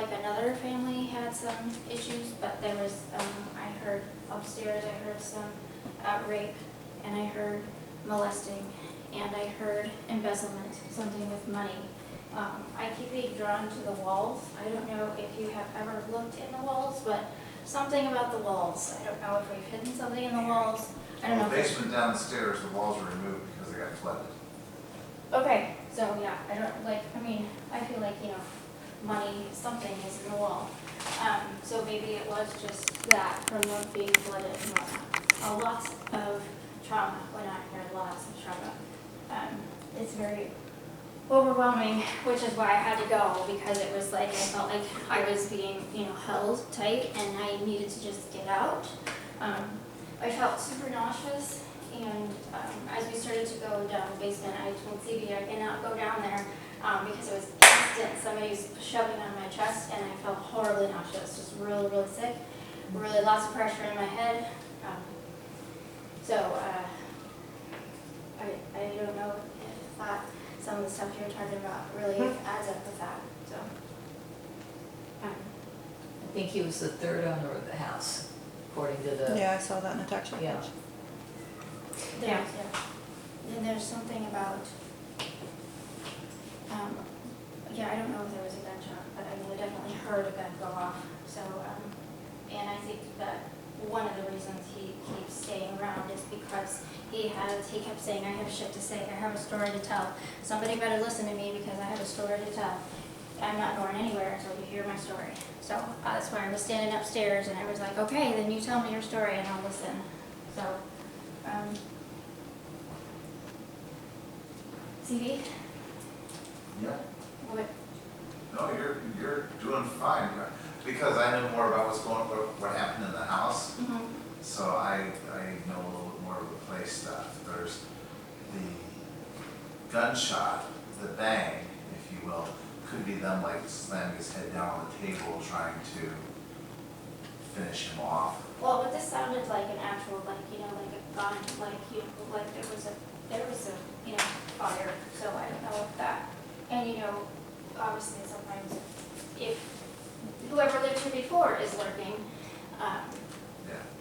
like another family had some issues, but there was, I heard upstairs, I heard some rape, and I heard molesting, and I heard embezzlement, something with money. I keep being drawn to the walls. I don't know if you have ever looked in the walls, but something about the walls. I don't know if we've hidden something in the walls. I don't know. The basement downstairs, the walls were removed because they got flooded. Okay, so yeah, I don't like, I mean, I feel like, you know, money, something is in the wall. So maybe it was just that from them being flooded and whatnot. Lots of trauma went on here, lots of trauma. It's very overwhelming, which is why I had to go, because it was like, I felt like I was being, you know, held tight and I needed to just get out. I felt super nauseous, and as we started to go down the basement, I told CB I cannot go down there because it was instant. Somebody was shoving on my chest, and I felt horribly nauseous, just really, really sick, really lots of pressure in my head. I don't know if that, some of the stuff you're talking about really adds up with that, so. I think he was the third owner of the house, according to the. Yeah, I saw that in the text message. Yeah. Yeah. Then there's something about, I don't know if there was a gunshot, but I mean, I definitely heard a gun go off. So, and I think that one of the reasons he keeps staying around is because he kept saying, I have shit to say, I have a story to tell. Somebody better listen to me because I have a story to tell. I'm not going anywhere until you hear my story. So that's why I was standing upstairs, and I was like, okay, then you tell me your story and I'll listen. So, CD? Yeah. What? No, you're doing fine, because I know more about what happened in the house. Mm-hmm. So I know a little bit more of the play stuff. There's the gunshot, the bang, if you will, could be them like slamming his head down on the table trying to finish him off. Well, but this sounded like an actual, like, you know, like a gun, like, you know, like there was a, you know, fire, so I don't know if that, and you know, obviously sometimes if whoever lived here before is lurking, Yeah,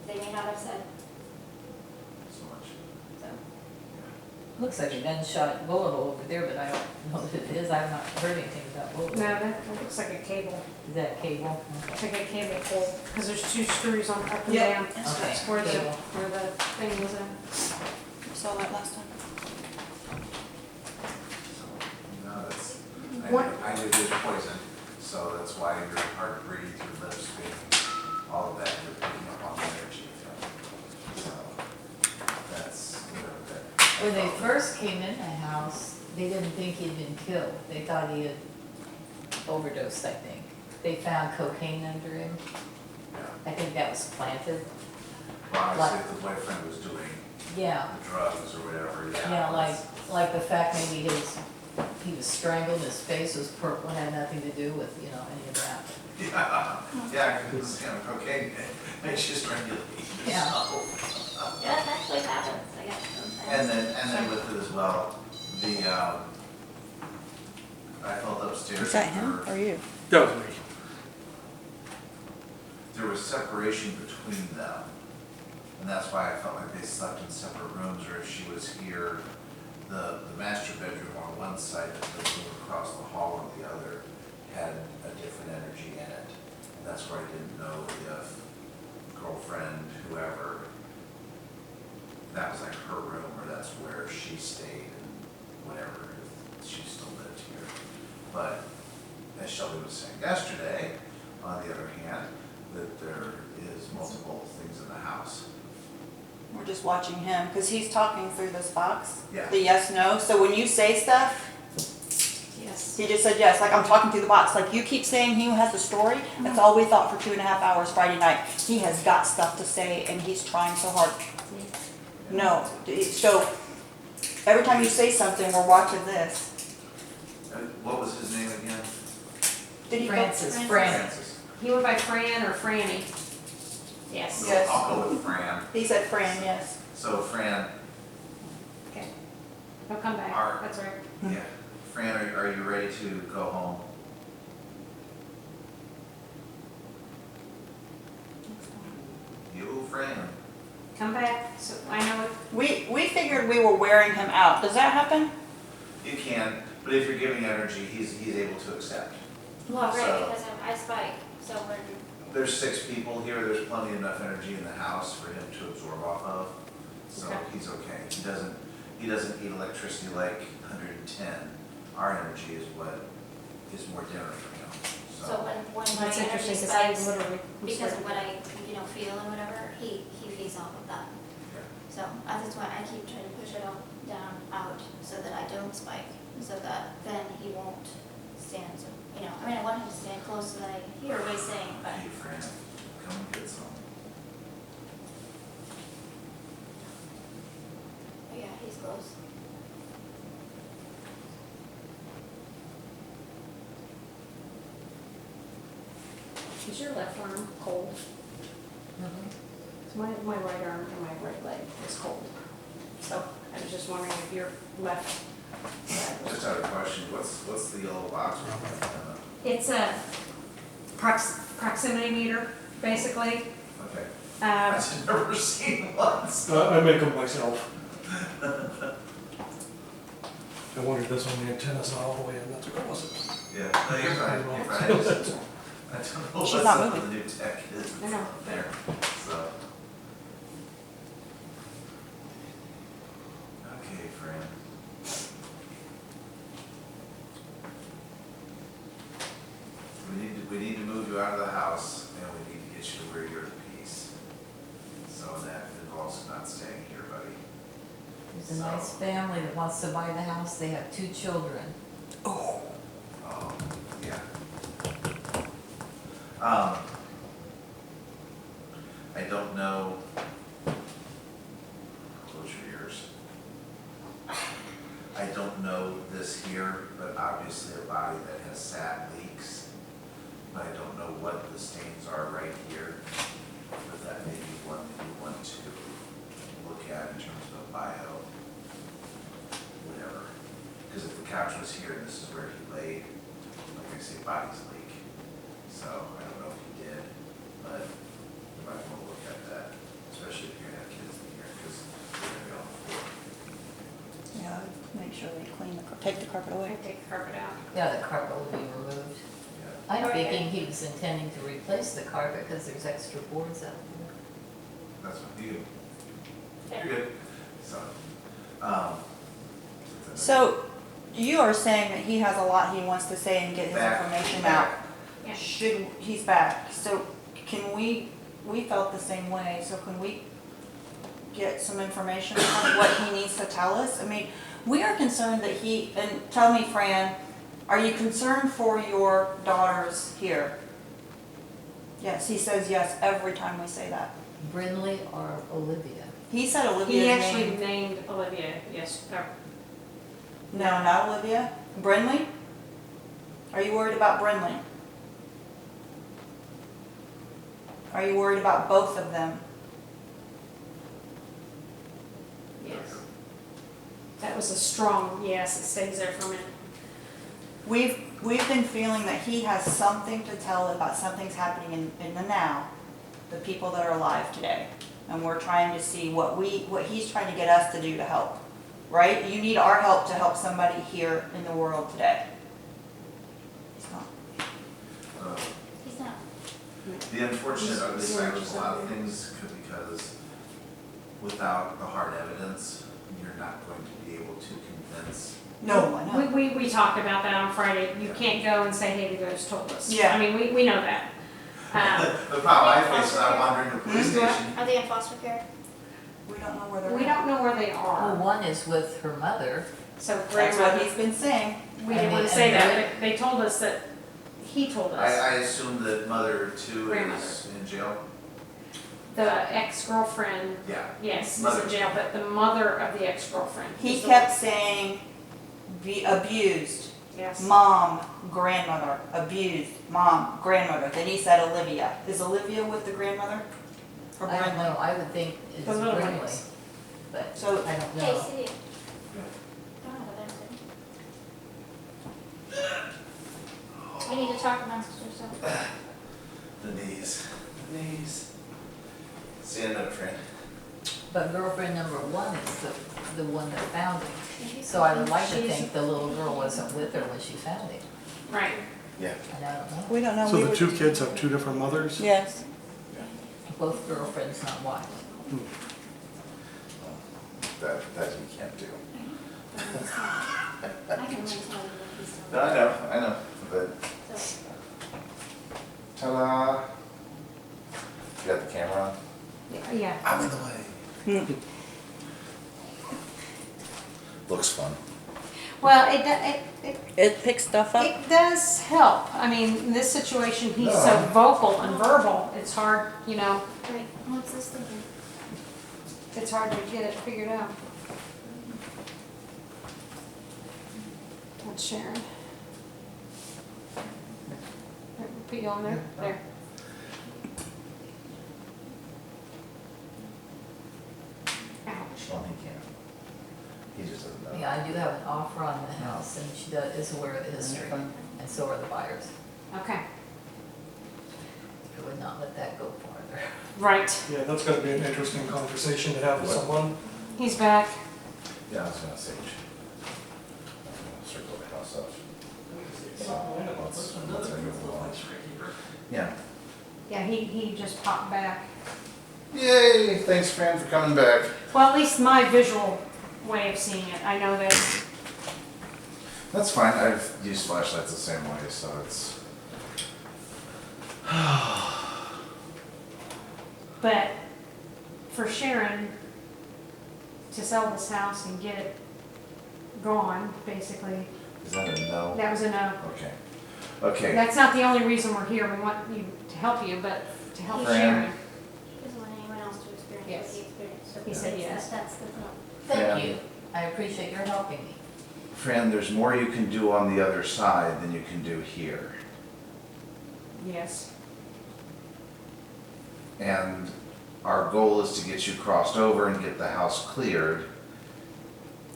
they may not have said, so much. so. Looks like a gunshot bullet hole over there, but I don't know what it is. I've not heard anything about bullet No, hole. that looks like a cable. Is that cable? It's like a cable pull, because there's two screws on up and Yep. down. Okay, That's where the, cable. where the thing was in. I saw that last time. So, no, that's, What- I knew there's poison, so that's why your heart breathes, your lips speak, all of that, you're picking up on the energy from. So, that's whatever that. When they first came in the house, they didn't think he'd been killed. They thought he had overdosed, I think. They found cocaine under him. Yeah. I think that was planted. Well, obviously, if the boyfriend was doing Yeah, the drugs or whatever, yeah. yeah, like the fact maybe he was strangled, his face was purple, had nothing to do with, you know, any of that. Yeah, because, you know, cocaine makes you strangulate Yeah. yourself. Yeah, that actually happens, I guess, sometimes. And then with it as well, I felt upstairs. Is that him or you? That was me. There was separation between them. And that's why I felt like they slept in separate rooms, or if she was here, the master bedroom on one side, and the room across the hall on the other had a different energy in it. And that's where I didn't know if girlfriend, whoever, that was like her room, or that's where she stayed and whatever, if she still lived here. But as Shelby was saying yesterday, on the other hand, that there is multiple things in the house. We're just watching him, because he's talking through this box. Yeah. The yes, no. So when you say stuff, Yes. he just said yes, like I'm talking through the box. Like you keep saying he has a story. That's all we thought for 2.5 hours Friday night. He has got stuff to say, and he's trying so hard. No. So every time you say something, we're watching this. What was his name again? Did he go? Francis. Francis. He went by Fran or Franny. Yes. Yes. I'll go with Fran. He said Fran, yes. So Fran, Okay. He'll come back, Our- that's right. yeah, Fran, are you ready to go home? come back, so I know it. We figured we were wearing him out. Does that happen? You can, but if you're giving energy, he's able to accept. Well, right, So- because I spike, so when, There's 6 people here, there's plenty enough energy in the house for him to absorb off of, so Okay. he's okay. He doesn't eat electricity like 110. Our energy is what is more dinner for him, so when my That's energy interesting, because I spikes, literally. because of what I, feel and whatever, he feeds off of that. Yeah. So that's why I keep trying to push it all down, out, so that I don't spike, so that then he won't stand, so, I mean, I want him to stand close so that I hear what he's saying, but. Hey, Fran, come and get some. But yeah, he's close. Is your left arm cold? My right arm and my right leg is cold. So I was just wondering if your left side was. Just out of question, what's the yellow box? It's a proximity meter, basically. Okay, Uh, I've never seen one. I make them myself. I wondered this one, the antenna's not all the way in, that's what it was. Yeah, no, you're fine, you're fine. I don't know what She's not some of moving. the new tech is I know. out there, so. Okay, Fran. We need to move you out of the house, and we need to get you to where you're at peace. So that involves not staying here, buddy. There's a nice family that wants to buy the house, they have 2 children. Oh, yeah. I don't know. Close your ears. I don't know this here, but obviously a body that has sat leaks. But I don't know what the stains are right here. But that may be one that you want to look at in terms of a bio, whatever. Because if the couch was here and this is where he laid, like I say, bodies leak. So I don't know if he did, but you might want to look at that, especially if you're gonna have kids in here, because they're gonna be on the floor. Yeah, make sure they clean take the carpet I away. take the carpet out. Yeah, the carpet will be removed. Yeah. I'm Okay. thinking he was intending to replace the carpet because there's extra boards out there. That's what you, Yeah. you're good. So, um. So you are saying that he has a lot he wants to say and get his Back. information out. Yeah. He's back, so can we felt the same way, so can we get some information on what he needs to tell us? I mean, we are concerned that and tell me, Fran, are you concerned for your daughters here? Yes, he says yes every time we say that. Brinley or Olivia? He said He Olivia's actually name. named Olivia, yes, No, not Olivia. Brinley? Are you worried about Brinley? Are you worried about both of them? yes. That was a strong yes, it stays there for a minute. We've been feeling that he has something to tell about something's happening in the now, the people that are alive today. And we're trying to see what he's trying to get us to do to help, right? You need our help to help somebody here in the world today. He's not. He's not. The unfortunate other side of a lot of things could because without the hard evidence, you're not going to be able to convince. No, I know. We talked about that on Friday. You can't go and say, hey, the ghost told us. Yeah. I mean, we know that. The problem I face is I'm wandering the police station. Are they in foster care? We don't know where they're We at. don't know where they Well, are. one is with her mother. So That's what grandmother, he's been saying. we didn't want to say that, but they told us that, he told us. I assume that mother too Grandmother. is in jail? The ex-girlfriend, Yeah. yes, is Mother. in jail, but the mother of the ex-girlfriend. He is the- kept saying, be abused, Yes. mom, grandmother, abused, mom, grandmother. Then he said Olivia. Is Olivia with the grandmother? Or I don't Brinley? know, I would think it's The little Brinley, ones. but So- I don't Hey, know. CD. Don't have an answer. We need to talk amongst ourselves. The knees. The knees. See you in a minute, friend. But girlfriend number one is the one that found him. So I would like to think the little girl wasn't with her when she found him. Right. Yeah. And I don't know. We don't know. So We the were- two kids have two different mothers? Yes. Both girlfriends, not wives. That you can't do. I can only tell you what he's done. No, I know, but So, ta-da. You got the camera on? Yeah. Out of the way. Looks fun. Well, It picks stuff up. it does help. I mean, in this situation, he's so No. vocal and verbal, it's hard, you know, right, what's this thinking? it's hard to get it figured out. That's Sharon. Put you on there? There. Ouch. Well, he can't. He just doesn't know. Yeah, I do have an offer on the house and she is aware of the history, and so are the buyers. Okay, I would not let that go farther. right. Yeah, that's gonna be an interesting conversation to have with What? someone. He's back. Yeah, I was gonna say, circle the house up. Yeah. Yeah, he just popped back. Yay, thanks Fran for coming back. Well, at least my visual way of seeing it, I know that, That's fine, I've used flashlights the same way, so it's. but for Sharon to sell this house and get it gone, basically, Is that a no? that was a no. Okay. Okay, That's not the only reason we're here, we want you to help you, but to help Fran. Sharon. He doesn't want anyone else to experience Yes. what he experienced. So He said yes. That's the thing. Thank Yeah. you. I appreciate your helping me. Fran, there's more you can do on the other side than you can do here. Yes. And our goal is to get you crossed over and get the house cleared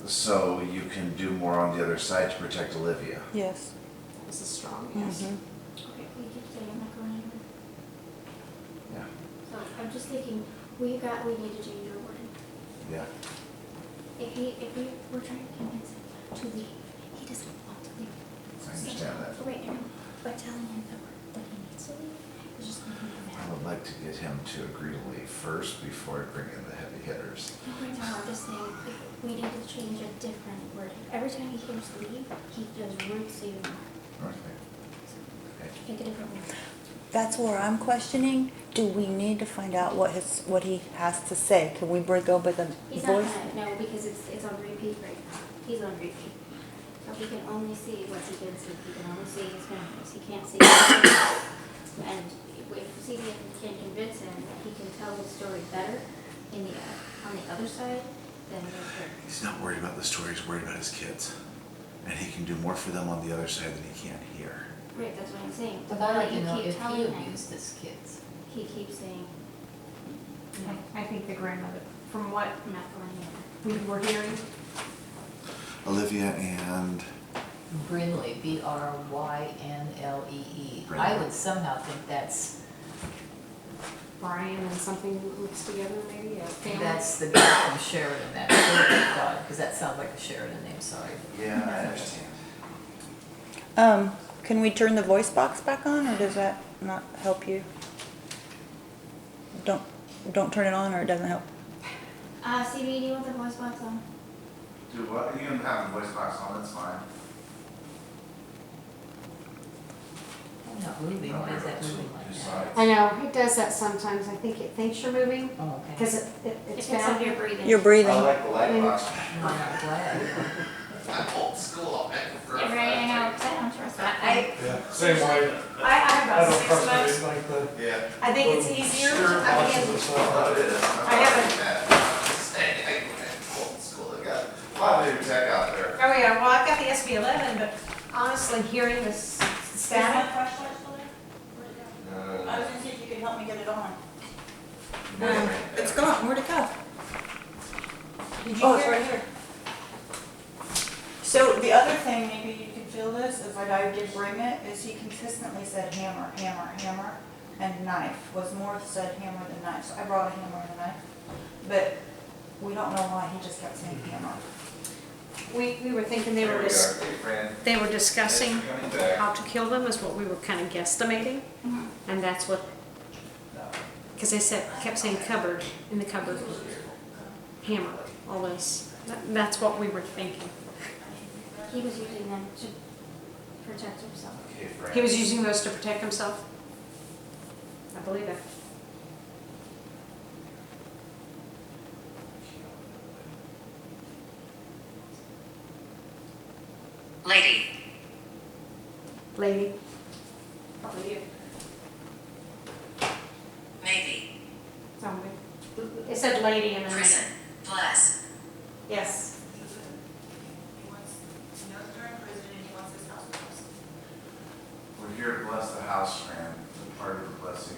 so you can do more on the other side to protect Olivia. Yes. This is strong, yes. Mhm. Okay, you keep saying I'm not going anywhere. Yeah. So I'm just thinking, we need to change our wording. Yeah. If we're trying to convince him to leave, he doesn't want to leave. I understand that. So right now, by telling him that he needs to leave, it's just making him I mad. would like to get him to agree to leave first before I bring in the heavy hitters. No, right now, I'm just saying, we need to change a different wording. Every time he hears leave, he does roots even more. Okay. Okay. Make a different word. That's where I'm questioning. Do we need to find out what he has to say? Can we go by the He's not voice? gonna know because it's on repeat right now. He's on repeat. So he can only see what he can see. He can only see his families. He can't see anything else. And if CBN can convince him that he can tell his story better on the other side, then we're good. He's not worried about the story, he's worried about his kids. And he can do more for them on the other side than he can here. Right, that's what I'm saying. The But more I'd that like to you know keep if he telling him, abused his kids. he keeps saying, no, I think the grandmother, from what I'm not going anywhere. we were hearing, Olivia and Brinley, Brynlee. I Brinley. would somehow think that's Brian and something mixed together, maybe, a family. That's the guy from Sheridan, that Sheridan dog, because that sounds like a Sheridan name, sorry. yeah, I understand. Can we turn the voice box back on, or does that not help you? Don't turn it on, or it doesn't help? CB, do you want the voice box on? Do what? You can have the voice box on, that's fine. I'm not moving, why is that moving like that? I know, it does that sometimes, I think it thinks you're moving, Oh, okay. because it's It picks up found your breathing. You're breathing. I like the light box. I'm not glad. I'm old school, I prefer. Yeah, right, I know, 'cause I don't trust that. Yeah, same way. I have I about don't 6 trust months. it, like the Yeah. I think it's easier, stir I boxes mean, and stuff. Oh, it is. I haven't- Old school, I got a lot of new tech out there. oh yeah, well, I've got the SB11, but honestly, hearing the static, I was gonna see if you could help me get it on. It's gone, where'd it go? did you Oh, it's hear? right here. So the other thing, maybe you could feel this, is like I did bring it, is he consistently said hammer, hammer, hammer, and knife. Was more said hammer than knife, so I brought a hammer and a knife. But We don't know why, he just kept saying hammer. We were thinking they There were we just, are. Hey, Fran. they were discussing Thanks for coming back. how to kill them is what we were kind of guesstimating. And that's what, because they said, kept saying cupboard, in the cupboard, hammer, all this. That's what we were thinking. He was using them to protect himself. Okay, Fran. He was using those to protect himself? I believe it. Lady, Lady? Probably you. maybe, Somebody. It said lady and then. prison, bless, Yes. He wants, he knows they're in prison and he wants his house closed. We're here to bless the house, Fran. And part of the blessing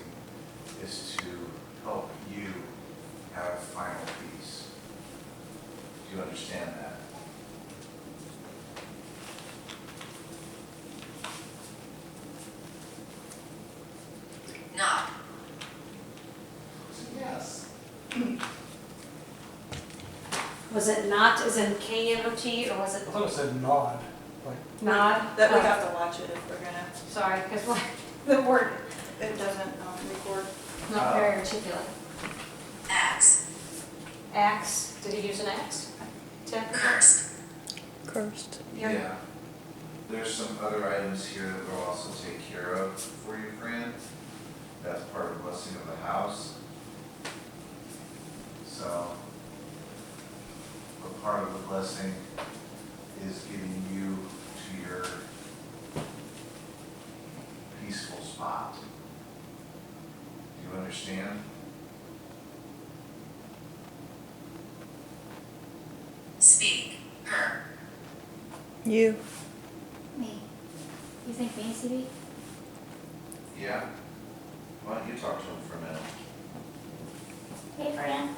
is to help you have final peace. Do you understand that? not, Yes. Was it not as in K-N-O-T or was I it thought it said nod, like, not? That we Oh, have to watch it if we're gonna, Sorry, because the word, it doesn't record. Not very articulate. axe, axe, did he use an axe? Technically? cursed, Yeah. There's some other items here that we'll also take care of for you, Fran. That's part of the blessing of the house. So, but part of the blessing is getting you to your peaceful spot. Do you understand? speak, her, You. Me. You think me, CB? Yeah? Why don't you talk to him for a minute? Hey, Fran.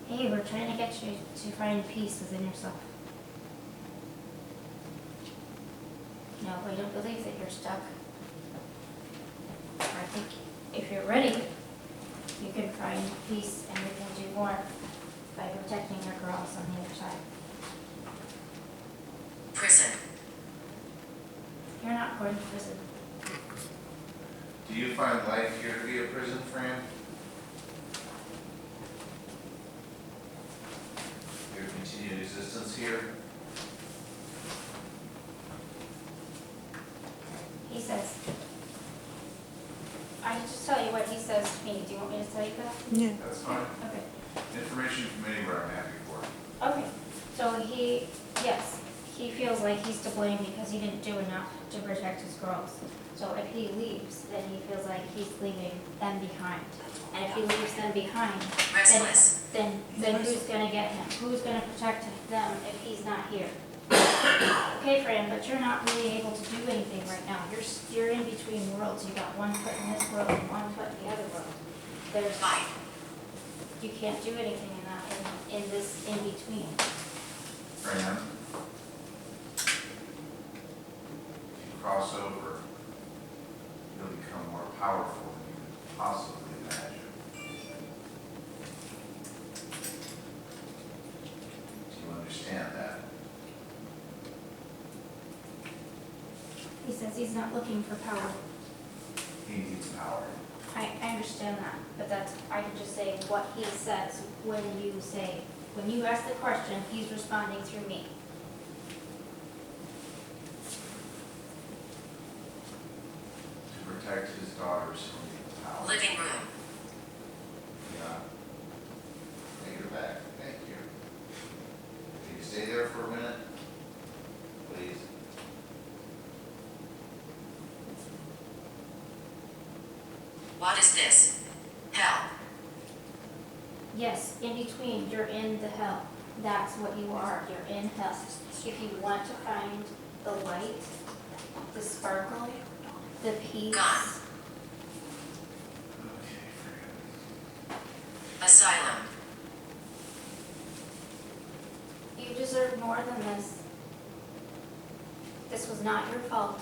Hey, we're trying to get you to find peace within yourself. No, we don't believe that you're stuck. I think if you're ready, you can find peace and we can do more by protecting your girls on the other side. prison, You're not going to prison. Do you find life here to be a prison, Fran? Your continued existence here? He says, I can just tell you what he says to me. Do you want me to tell you that? Yeah. That's fine. Okay. Information from anywhere I'm happy for. Okay, so yes, he feels like he's to blame because he didn't do enough to protect his girls. So if he leaves, then he feels like he's leaving them behind. And if he leaves them behind, restless, then who's gonna get him? Who's gonna protect them if he's not here? Okay, Fran, but you're not really able to do anything right now. You're in between worlds. You got one foot in this world and one foot in the other world. fight, You can't do anything in that, in this in between. Fran? If you cross over, you'll become more powerful than you could possibly imagine. Do you understand that? He says he's not looking for power. He needs power. I understand that, but I can just say what he says when you ask the question, he's responding through me. To protect his daughters from the power. living room, Yeah. Take it back. Thank you. Can you stay there for a minute? Please. what is this, hell, Yes, in between, you're in the hell. That's what you are, you're in hell. If you want to find the light, the sparkle, the peace, Gone. Okay, Fran. asylum, you deserve more than this. This was not your fault.